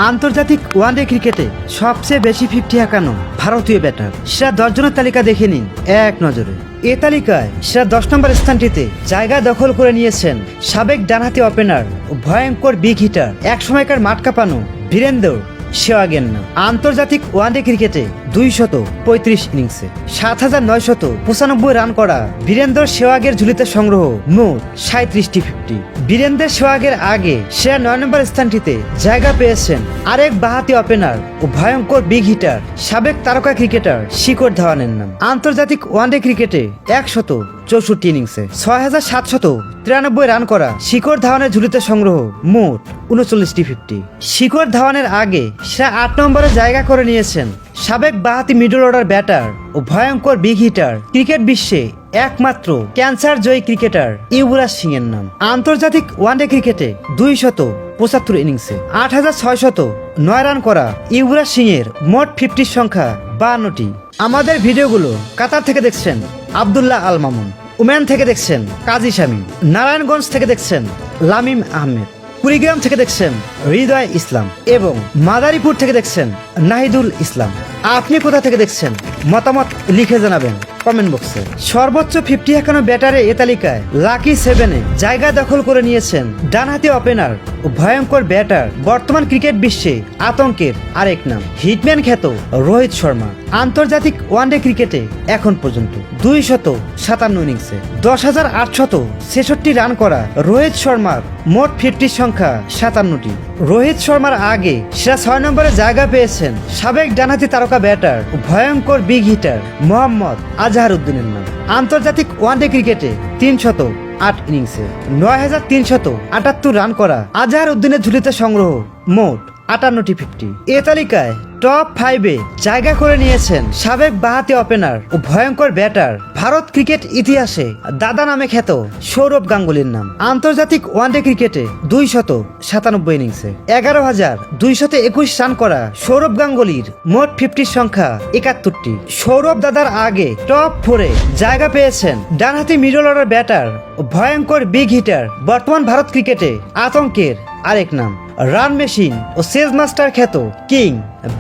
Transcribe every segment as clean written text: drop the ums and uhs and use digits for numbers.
আন্তর্জাতিক ওয়ানডে ক্রিকেটে সবচেয়ে বেশি 50 হাঁকানো ভারতীয় ব্যাটার সেরা 10 জনের তালিকা দেখে নিন এক নজরে। এ তালিকায় সেরা 10 নম্বর স্থানটিতে জায়গা দখল করে নিয়েছেন সাবেক ডানহাতি ওপেনার ও ভয়ঙ্কর বিগ হিটার, এক সময়কার মাঠ কাঁপানো বীরেন্দ্র সেহওয়াগের নাম। আন্তর্জাতিক ওয়ানডে ক্রিকেটে 235 ইনিংসে 7,995 রান করা বীরেন্দ্র সেহওয়াগের ঝুলিতে সংগ্রহ মোট 37টি 50। বীরেন্দ্র সেহওয়াগের আগে সেরা 9 নম্বর স্থানটিতে জায়গা পেয়েছেন আরেক বাঁহাতি ওপেনার ও ভয়ঙ্কর বিগ হিটার সাবেক তারকা ক্রিকেটার শিখর ধাওয়ানের নাম। আন্তর্জাতিক ওয়ানডে ক্রিকেটে 164 ইনিংসে 6,793 রান করা শিখর ধাওয়ানের ঝুলিতে সংগ্রহ মোট 39টি 50। শিখর ধাওয়ানের আগে সেরা 8 নম্বরে জায়গা করে নিয়েছেন সাবেক বাঁহাতি মিডল অর্ডার ব্যাটার ও ভয়ঙ্কর বিগ হিটার, ক্রিকেট বিশ্বে একমাত্র ক্যান্সার জয়ী ক্রিকেটার ইউবরাজ সিং এর নাম। আন্তর্জাতিক ওয়ানডে ক্রিকেটে 275 ইনিংসে 8,609 রান করা ইউবরাজ সিং এর মোট 50 সংখ্যা 52টি। আমাদের ভিডিওগুলো কাতার থেকে দেখছেন আব্দুল্লাহ আল মামুন, ওমান থেকে দেখছেন কাজী শামীম, নারায়ণগঞ্জ থেকে দেখছেন লামিম আহমেদ, কুড়িগ্রাম থেকে দেখছেন হৃদয় ইসলাম এবং মাদারীপুর থেকে দেখছেন নাহিদুল ইসলাম। আপনি কোথা থেকে দেখছেন মতামত লিখে জানাবেন কমেন্ট বক্সে। সর্বোচ্চ 50 হাঁকানো ব্যাটারে এ তালিকায় লাকি 7-এ জায়গা দখল করে নিয়েছেন ডানহাতি ওপেনার ও ভয়ঙ্কর ব্যাটার, বর্তমান ক্রিকেট বিশ্বে আতঙ্কের আরেক নাম হিটম্যান খ্যাত রোহিত শর্মা। আন্তর্জাতিক ওয়ানডে ক্রিকেটে এখন পর্যন্ত 257 ইনিংসে 10,866 রান করা রোহিত শর্মার মোট 50 সংখ্যা 57টি। রোহিত শর্মার আগে সেরা 6 নম্বরে জায়গা পেয়েছেন সাবেক ডানহাতি তারকা ব্যাটার ও ভয়ঙ্কর বিগ হিটার মোহাম্মদ আজহারউদ্দিনের নাম। আন্তর্জাতিক ওয়ানডে ক্রিকেটে 308 ইনিংসে 9,378 রান করা আজহারউদ্দিনের ঝুলিতে সংগ্রহ মোট 58টি 50। এ তালিকায় টপ 5-এ জায়গা করে নিয়েছেন সাবেক বাঁহাতি ওপেনার ও ভয়ঙ্কর ব্যাটার, ভারত ক্রিকেট ইতিহাসে দাদা নামে খ্যাত সৌরভ গাঙ্গুলির নাম। আন্তর্জাতিক ওয়ানডে ক্রিকেটে 297 ইনিংসে 11,221 রান করা সৌরভ গাঙ্গুলির মোট 50 সংখ্যা 71টি। সৌরভ দাদার আগে টপ 4-এ জায়গা পেয়েছেন ডানহাতি মিডল অর্ডার ব্যাটার ও ভয়ঙ্কর বিগ হিটার, বর্তমান ভারত ক্রিকেটে আতঙ্কের আরেক নাম রান মেশিন ও সেজ মাস্টার খ্যাত কিং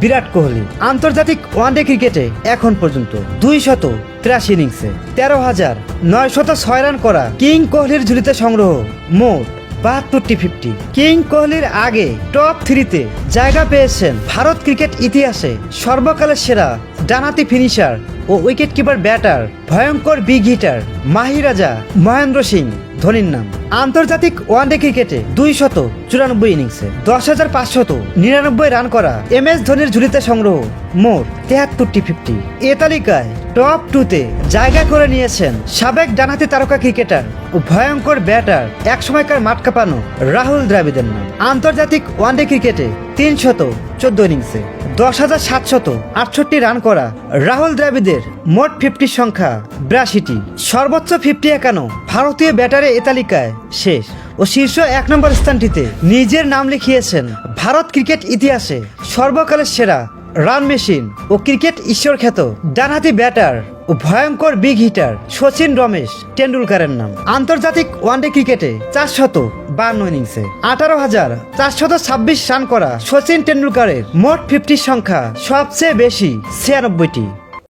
বিরাট কোহলি। আন্তর্জাতিক ওয়ানডে ক্রিকেটে এখন পর্যন্ত 283 ইনিংসে 13,906 রান করা কিং কোহলির ঝুলিতে সংগ্রহ মোট 72টি 50। কিং কোহলির আগে টপ 3-তে জায়গা পেয়েছেন ভারত ক্রিকেট ইতিহাসে সর্বকালের সেরা ডানহাতি ফিনিশার ও উইকেট কিপার ব্যাটার ভয়ঙ্কর বিগ হিটার মাহিরাজা মহেন্দ্র সিং ধোনির নাম। আন্তর্জাতিক ওয়ানডে ক্রিকেটে 294 ইনিংসে 10,599 রান করা MS ধোনির ঝুলিতে সংগ্রহ মোট 73টি 50। এ তালিকায় টপ 2-তে জায়গা করে নিয়েছেন সাবেক ডানহাতি তারকা ক্রিকেটার ও ভয়ঙ্কর ব্যাটার, এক সময়কার মাঠ কাঁপানো রাহুল দ্রাবিড়ের নাম। আন্তর্জাতিক ওয়ানডে ক্রিকেটে 314 ইনিংসে 10,768 রান করা রাহুল দ্রাবিড়ের মোট 50 সংখ্যা 82টি। সর্বোচ্চ 50 হাঁকানো ভারতীয় ব্যাটারে এ তালিকায় শেষ ও শীর্ষ 1 নম্বর স্থানটিতে নিজের নাম লিখিয়েছেন ভারত ক্রিকেট ইতিহাসে সর্বকালের সেরা রান মেশিন ও ক্রিকেট ঈশ্বর খ্যাত ডানহাতি ব্যাটার ও ভয়ঙ্কর বিগ হিটার সচিন রমেশ টেন্ডুলকারের নাম। আন্তর্জাতিক ওয়ানডে ক্রিকেটে 452 ইনিংসে 18,426 রান করা সচিন টেন্ডুলকারের মোট 50 সংখ্যা সবচেয়ে বেশি 96টি।